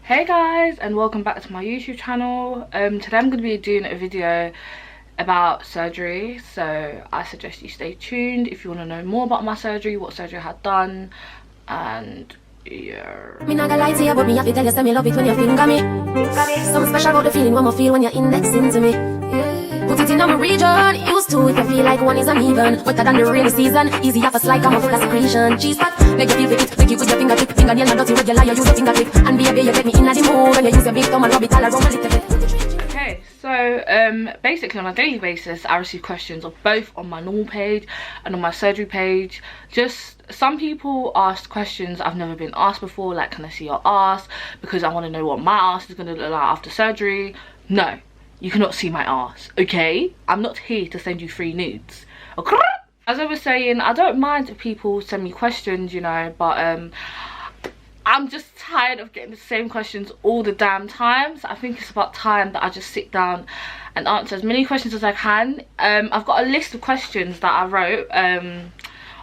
Hey guys, and welcome back to my YouTube channel. Today I'm going to be doing a video about surgery, so I suggest you stay tuned if you want to know more about my surgery, what surgery I had done, and yeah. Me not gonna lie to you, but me have to tell you, say me love it when you finger me. Something special about the feeling when I feel when you're indexing to me. Put it in my region, used to if you feel like one is uneven. Wetter than the rainy season, easy off a slide, come full of secretion. Cheese pot, make you feel with it, make you with your fingertip. Fingernail not dirty, regular, you use your fingertip. And baby, you take me in the mood when you use your big thumb and rub it all around a little bit. Okay, so basically on a daily basis I receive questions of both on my normal page and on my surgery page. Just some people ask questions I've never been asked before, like can I see your ass, because I want to know what my ass is going to look like after surgery. No, you cannot see my ass, okay? I'm not here to send you free nudes, okay? As I was saying, I don't mind if people send me questions, you know, but I'm just tired of getting the same questions all the damn time. So I think it's about time that I just sit down and answer as many questions as I can. I've got a list of questions that I wrote on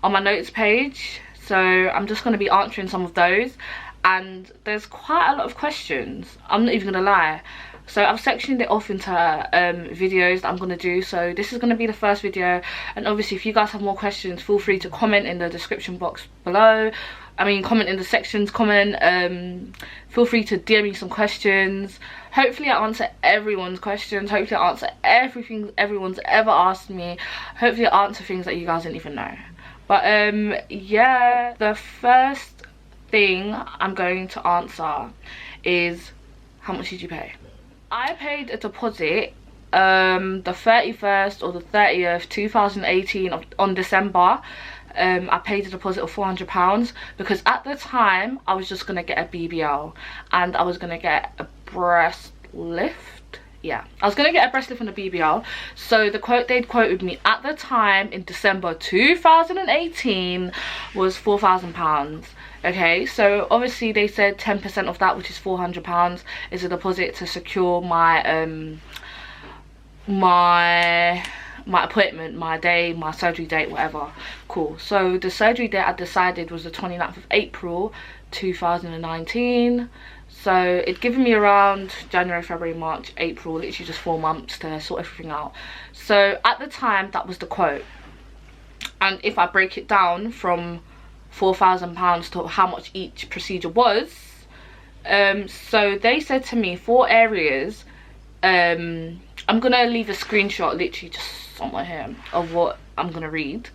my notes page, so I'm just going to be answering some of those, and there's quite a lot of questions, I'm not even going to lie. So I've sectioned it off into videos that I'm going to do. So this is going to be the first video, and obviously if you guys have more questions, feel free to comment in the description box below. I mean, comment in the sections, feel free to DM me some questions. Hopefully I answer everyone's questions. Hopefully I answer everything everyone's ever asked me. Hopefully I answer things that you guys didn't even know. But yeah, the first thing I'm going to answer is, how much did you pay? I paid a deposit the 31st or the 30th 2018 on December. I paid a deposit of £400 because at the time I was just gonna get a BBL and I was gonna get a breast lift. Yeah, I was gonna get a breast lift and a BBL. So the quote they'd quoted me at the time in December 2018 was £4,000. Okay, so obviously they said 10% of that, which is £400, is a deposit to secure my my appointment, my day, my surgery date, whatever. Cool. So the surgery date I decided was the 29th of April 2019. So it'd given me around January, February, March, April, literally just 4 months to sort everything out. So at the time that was the quote, and if I break it down from £4,000 to how much each procedure was, so they said to me 4 areas. I'm gonna leave a screenshot literally just somewhere here of what I'm gonna read.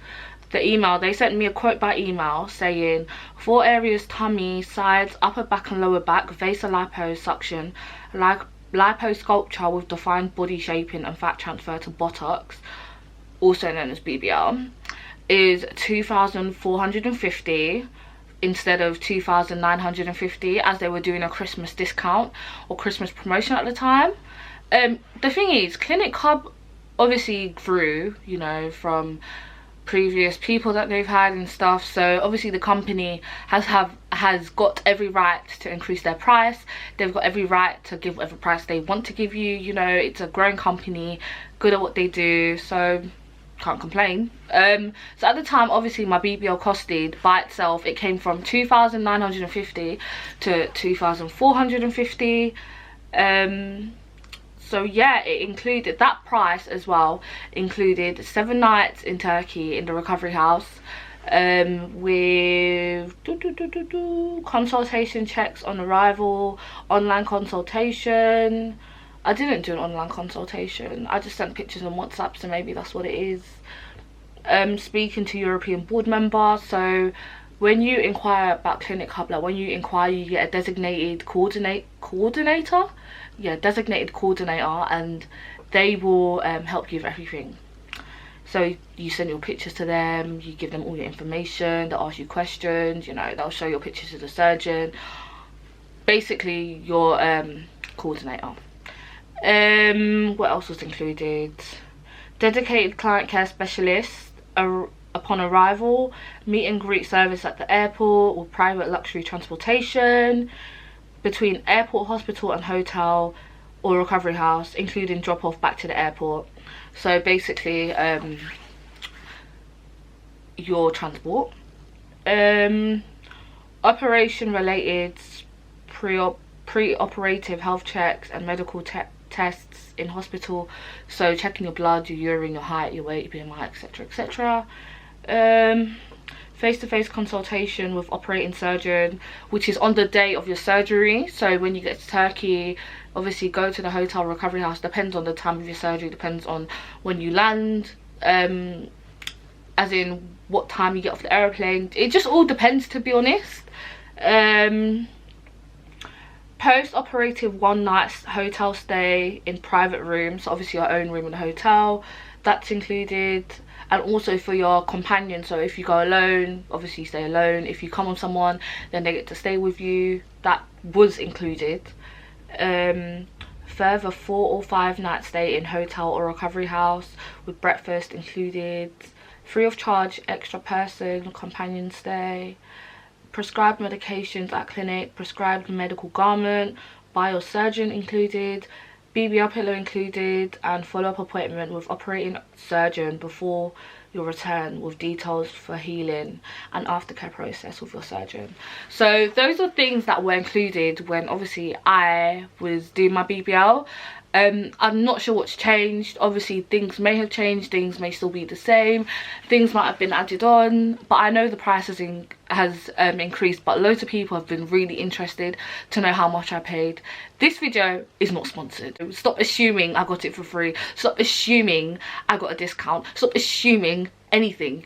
The email, they sent me a quote by email saying 4 areas: tummy, sides, upper back and lower back, vasoliposuction, liposculpture with defined body shaping and fat transfer to buttocks, also known as BBL, is 2,450 instead of 2,950, as they were doing a Christmas discount or Christmas promotion at the time. The thing is, Clinic Hub obviously grew, you know, from previous people that they've had and stuff, so obviously the company has got every right to increase their price. They've got every right to give whatever price they want to give you. You know, it's a growing company, good at what they do, so can't complain. So at the time, obviously my BBL costed by itself, it came from 2,950 to 2,450. So yeah, it included that price as well, included 7 nights in Turkey in the recovery house, with consultation checks on arrival, online consultation. I didn't do an online consultation, I just sent pictures on WhatsApp, so maybe that's what it is. Speaking to European board member. So when you inquire about Clinic Hub, like when you inquire, you get a designated coordinator. Yeah, designated coordinator, and they will help you with everything. So you send your pictures to them, you give them all your information, they'll ask you questions, you know, they'll show your pictures to the surgeon. Basically your coordinator. What else was included? Dedicated client care specialist upon arrival, meet and greet service at the airport or private luxury transportation between airport, hospital and hotel or recovery house, including drop off back to the airport. So basically your transport. Operation related pre-op pre-operative health checks and medical tests in hospital, so checking your blood, your urine, your height, your weight, BMI, etc, etc. Face-to-face consultation with operating surgeon, which is on the day of your surgery. So when you get to Turkey, obviously go to the hotel recovery house, depends on the time of your surgery, depends on when you land, as in what time you get off the airplane. It just all depends, to be honest. Post-operative 1 night hotel stay in private rooms, so obviously your own room in the hotel, that's included. And also for your companion, so if you go alone, obviously you stay alone. If you come with someone, then they get to stay with you, that was included. Further 4 or 5 night stay in hotel or recovery house with breakfast included. Free of charge extra person companion stay. Prescribed medications at clinic, prescribed medical garment by your surgeon included, BBL pillow included, and follow-up appointment with operating surgeon before your return with details for healing and aftercare process with your surgeon. So those are things that were included when obviously I was doing my BBL. I'm not sure what's changed. Obviously things may have changed, things may still be the same, things might have been added on, but I know the price has increased. But loads of people have been really interested to know how much I paid. This video is not sponsored. Stop assuming I got it for free. Stop assuming I got a discount. Stop assuming anything.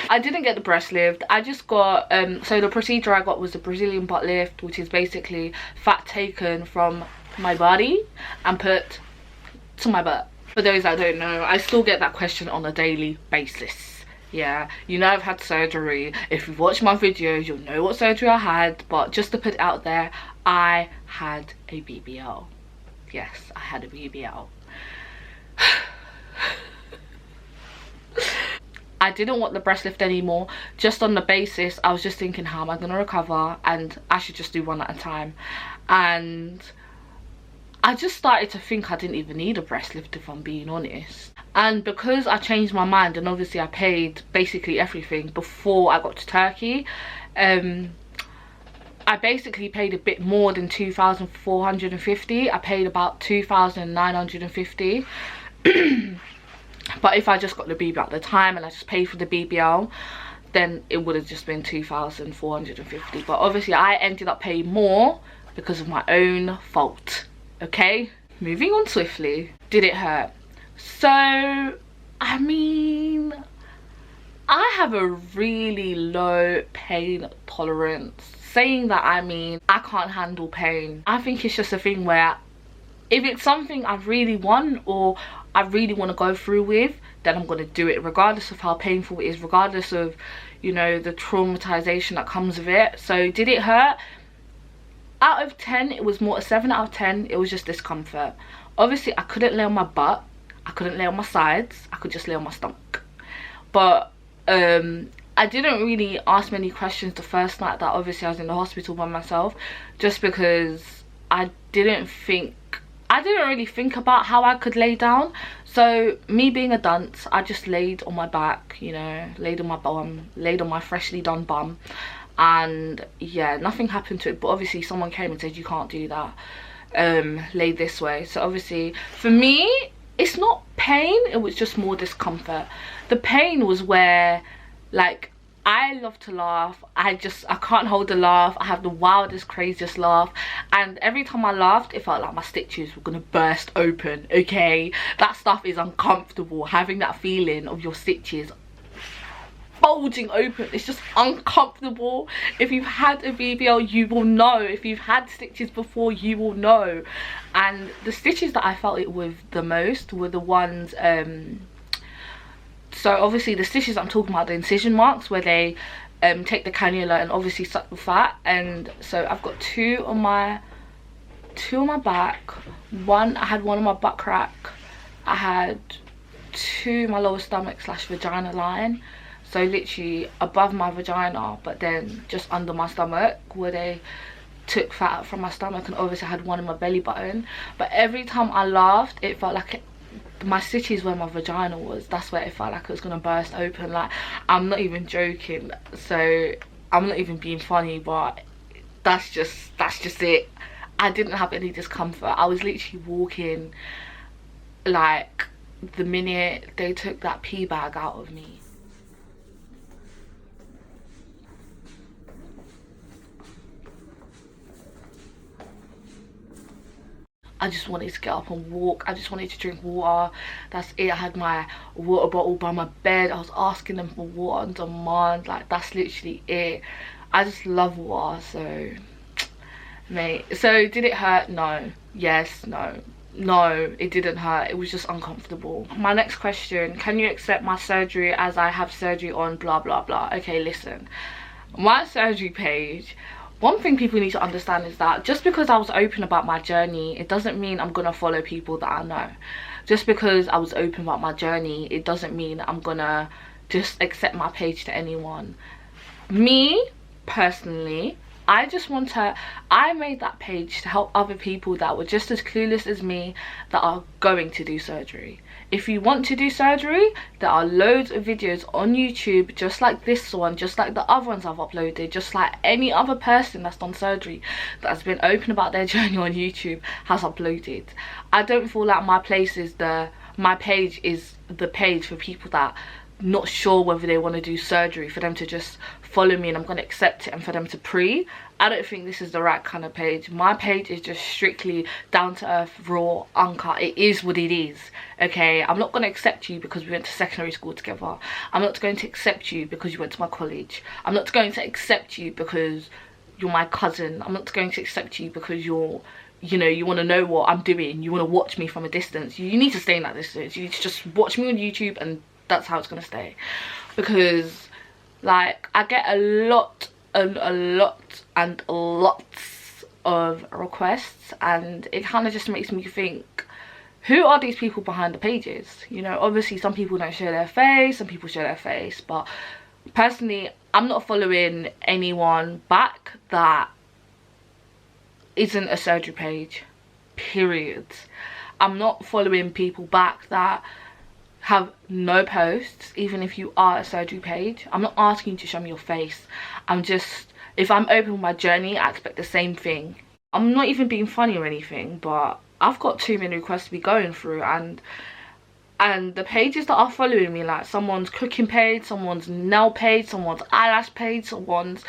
I didn't get the breast lift. I just got so the procedure I got was a Brazilian butt lift, which is basically fat taken from my body and put to my butt. For those that don't know, I still get that question on a daily basis. Yeah, you know I've had surgery. If you've watched my videos, you'll know what surgery I had. But just to put it out there, I had a BBL. Yes, I had a BBL. I didn't want the breast lift anymore, just on the basis I was just thinking, how am I going to recover, and I should just do one at a time. And I just started to think I didn't even need a breast lift, if I'm being honest. And because I changed my mind, and obviously I paid basically everything before I got to Turkey, I basically paid a bit more than 2,450. I paid about 2,950. But if I just got the BBL at the time and I just paid for the BBL, then it would have just been 2,450. But obviously I ended up paying more because of my own fault. Okay, moving on swiftly. Did it hurt? So I mean, I have a really low pain tolerance. Saying that, I mean, I can't handle pain. I think it's just a thing where if it's something I really want or I really want to go through with, then I'm going to do it, regardless of how painful it is, regardless of, you know, the traumatization that comes with it. So did it hurt? Out of 10, it was more a 7 out of 10. It was just discomfort. Obviously I couldn't lay on my butt, I couldn't lay on my sides, I could just lay on my stomach. But I didn't really ask many questions the first night that obviously I was in the hospital by myself, just because I didn't really think about how I could lay down. So me being a dunce, I just laid on my back, you know, laid on my bum, laid on my freshly done bum, and yeah, nothing happened to it. But obviously someone came and said, you can't do that, lay this way. So obviously for me, it's not pain, it was just more discomfort. The pain was where, like, I love to laugh. I can't hold a laugh. I have the wildest, craziest laugh. And every time I laughed, it felt like my stitches were going to burst open, okay? That stuff is uncomfortable. Having that feeling of your stitches bulging open, it's just uncomfortable. If you've had a BBL, you will know. If you've had stitches before, you will know. And the stitches that I felt it with the most were the ones... So obviously the stitches I'm talking about, the incision marks, where they take the cannula and obviously suck the fat. And so I've got two on my back. I had one on my butt crack. I had two in my lower stomach / vagina line. So literally above my vagina, but then just under my stomach, where they took fat from my stomach. And obviously I had one in my belly button. But every time I laughed, it felt like my stitches where my vagina was, that's where it felt like it was gonna burst open. Like, I'm not even joking, so I'm not even being funny, but that's just it. I didn't have any discomfort. I was literally walking, like, the minute they took that pee bag out of me. I just wanted to get up and walk. I just wanted to drink water. That's it. I had my water bottle by my bed. I was asking them for water on demand. Like, that's literally it. I just love water. So, mate. So, did it hurt? No. Yes. No. No, it didn't hurt. It was just uncomfortable. My next question: can you accept my surgery as I have surgery on blah blah blah? Okay, listen. My surgery page, one thing people need to understand is that just because I was open about my journey, it doesn't mean I'm gonna follow people that I know. Just because I was open about my journey, it doesn't mean I'm gonna just accept my page to anyone. Me personally, I made that page to help other people that were just as clueless as me that are going to do surgery. If you want to do surgery, there are loads of videos on YouTube, just like this one, just like the other ones I've uploaded, just like any other person that's done surgery that has been open about their journey on YouTube has uploaded. I don't feel like my page is the page for people that not sure whether they want to do surgery, for them to just follow me and I'm going to accept it, and for them to pre. I don't think this is the right kind of page. My page is just strictly down to earth, raw, uncut. It is what it is, okay? I'm not going to accept you because we went to secondary school together. I'm not going to accept you because you went to my college. I'm not going to accept you because you're my cousin. I'm not going to accept you because you're, you know, you want to know what I'm doing. You want to watch me from a distance. You need to stay in that distance. You need to just watch me on YouTube, and that's how it's going to stay. Because, like, I get a lot of requests, and it kind of just makes me think, who are these people behind the pages? You know, obviously some people don't show their face, some people show their face, but personally I'm not following anyone back that isn't a surgery page, period. I'm not following people back that have no posts, even if you are a surgery page. I'm not asking you to show me your face. I'm just, if I'm open with my journey, I expect the same thing. I'm not even being funny or anything, but I've got too many requests to be going through, and the pages that are following me, like someone's cooking page, someone's nail page, someone's eyelash page, someone's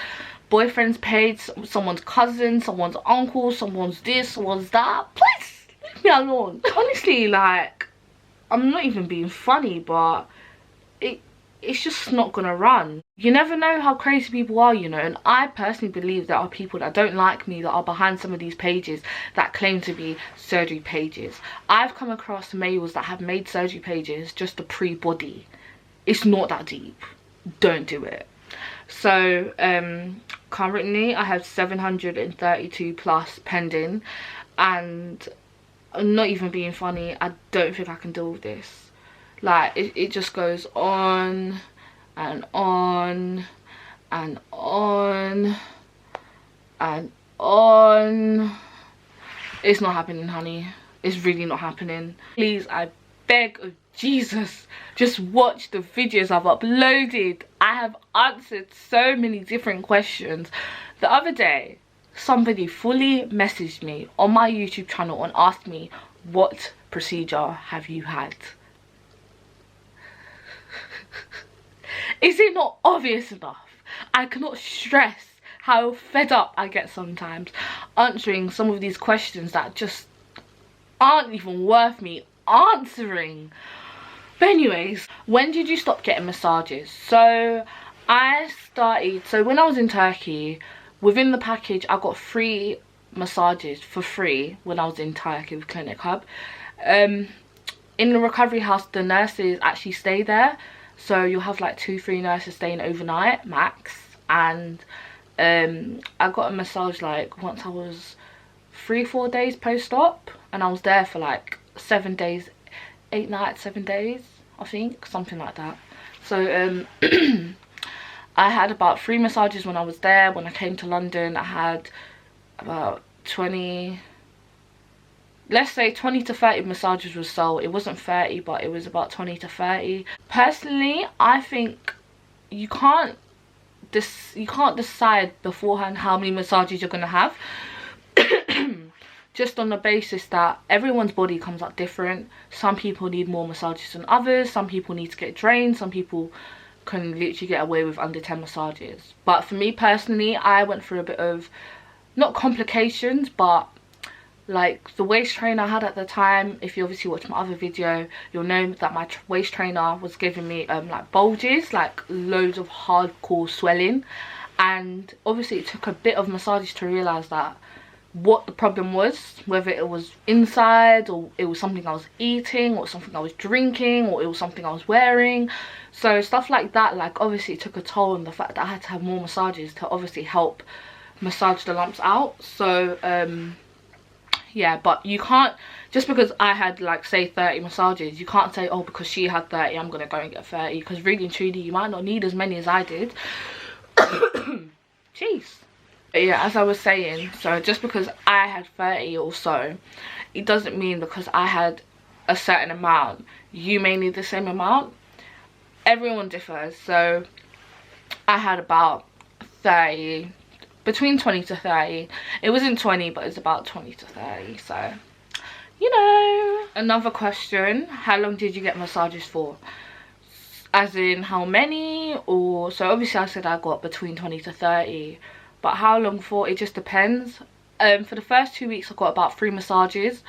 boyfriend's page, someone's cousin, someone's uncle, someone's this, someone's that. Please leave me alone. Honestly, like, I'm not even being funny, but it's just not gonna run. You never know how crazy people are, you know, and I personally believe there are people that don't like me that are behind some of these pages that claim to be surgery pages. I've come across males that have made surgery pages just to pre-body. It's not that deep. Don't do it. So currently I have 732 plus pending, and I'm not even being funny, I don't think I can deal with this. Like, it just goes on and on and on and on. It's not happening, honey. It's really not happening. Please, I beg of Jesus, just watch the videos I've uploaded. I have answered so many different questions. The other day, somebody fully messaged me on my YouTube channel and asked me, what procedure have you had? Is it not obvious enough? I cannot stress how fed up I get sometimes answering some of these questions that just aren't even worth me answering. But anyways, when did you stop getting massages? So when I was in Turkey, within the package I got 3 massages for free when I was in Turkey with Clinic Hub. In the recovery house, the nurses actually stay there, so you'll have like 2-3 nurses staying overnight max. And I got a massage like once I was 3-4 days post-op, and I was there for like 7 days, 8 nights, 7 days, I think, something like that. So I had about 3 massages when I was there. When I came to London, I had about 20, let's say 20 to 30 massages were sold. It wasn't 30, but it was about 20 to 30. Personally, I think you can't decide beforehand how many massages you're gonna have. Just on the basis that everyone's body comes out different. Some people need more massages than others. Some people need to get drained. Some people can literally get away with under 10 massages. But for me personally, I went through a bit of, not complications, but like the waist trainer I had at the time, if you obviously watch my other video, you'll know that my waist trainer was giving me like bulges, like loads of hardcore swelling. And obviously it took a bit of massages to realize that what the problem was, whether it was inside or it was something I was eating or something I was drinking or it was something I was wearing. So stuff like that, like obviously it took a toll on the fact that I had to have more massages to obviously help massage the lumps out. So yeah, but you can't, just because I had like say 30 massages, you can't say, oh, because she had 30 I'm gonna go and get 30, because really and truly you might not need as many as I did. Jeez. But yeah, as I was saying, so just because I had 30 or so, it doesn't mean because I had a certain amount you may need the same amount. Everyone differs. So I had about 30, between 20 to 30. It wasn't 20, but it's about 20 to 30. So, you know. Another question, how long did you get massages for? As in how many? Or, so obviously I said I got between 20 to 30. But how long for? It just depends. For the first 2 weeks I got about 3 massages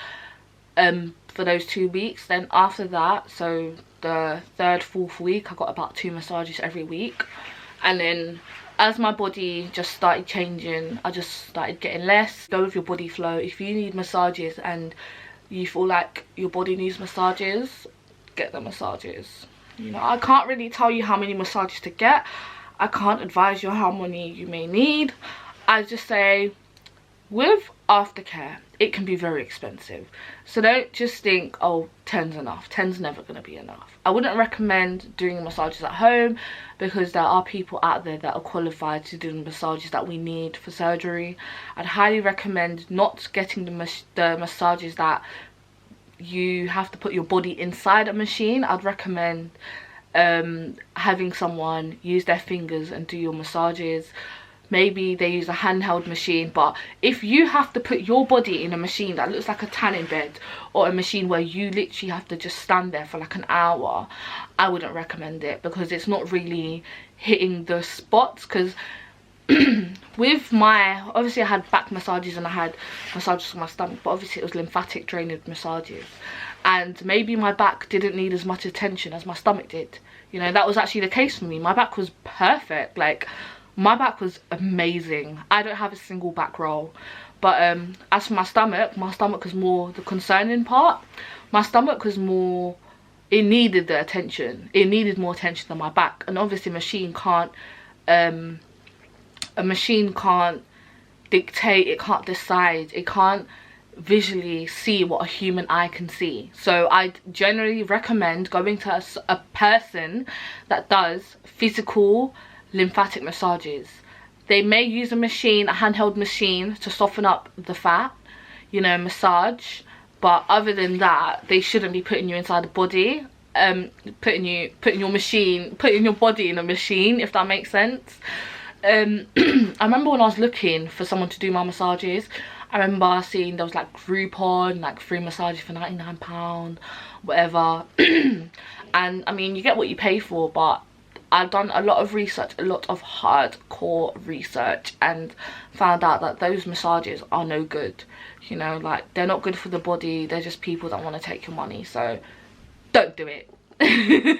for those 2 weeks. Then after that, so the 3rd, 4th week, I got about 2 massages every week. And then as my body just started changing, I just started getting less. Go with your body flow. If you need massages and you feel like your body needs massages, get the massages. You know, I can't really tell you how many massages to get. I can't advise you how many you may need. I just say, with aftercare, it can be very expensive. So don't just think, oh, 10's enough. 10's never going to be enough. I wouldn't recommend doing massages at home, because there are people out there that are qualified to do the massages that we need for surgery. I'd highly recommend not getting the massages that you have to put your body inside a machine. I'd recommend having someone use their fingers and do your massages. Maybe they use a handheld machine, but if you have to put your body in a machine that looks like a tanning bed, or a machine where you literally have to just stand there for like an hour, I wouldn't recommend it, because it's not really hitting the spots. Because with my, obviously I had back massages and I had massages for my stomach, but obviously it was lymphatic drainage massages, and maybe my back didn't need as much attention as my stomach did. You know, that was actually the case for me. My back was perfect. Like, my back was amazing. I don't have a single back roll. But as for my stomach was more the concerning part. My stomach was more, it needed the attention. It needed more attention than my back. And obviously a machine can't dictate, it can't decide, it can't visually see what a human eye can see. So I generally recommend going to a person that does physical lymphatic massages. They may use a machine, a handheld machine, to soften up the fat, you know, massage, but other than that, they shouldn't be putting you inside the body, putting your body in a machine, if that makes sense. I remember when I was looking for someone to do my massages, I remember seeing there was like Groupon, like free massages for £99, whatever. And I mean, you get what you pay for, but I've done a lot of research, a lot of hardcore research, and found out that those massages are no good. You know, like, they're not good for the body. They're just people that want to take your money. So don't do it.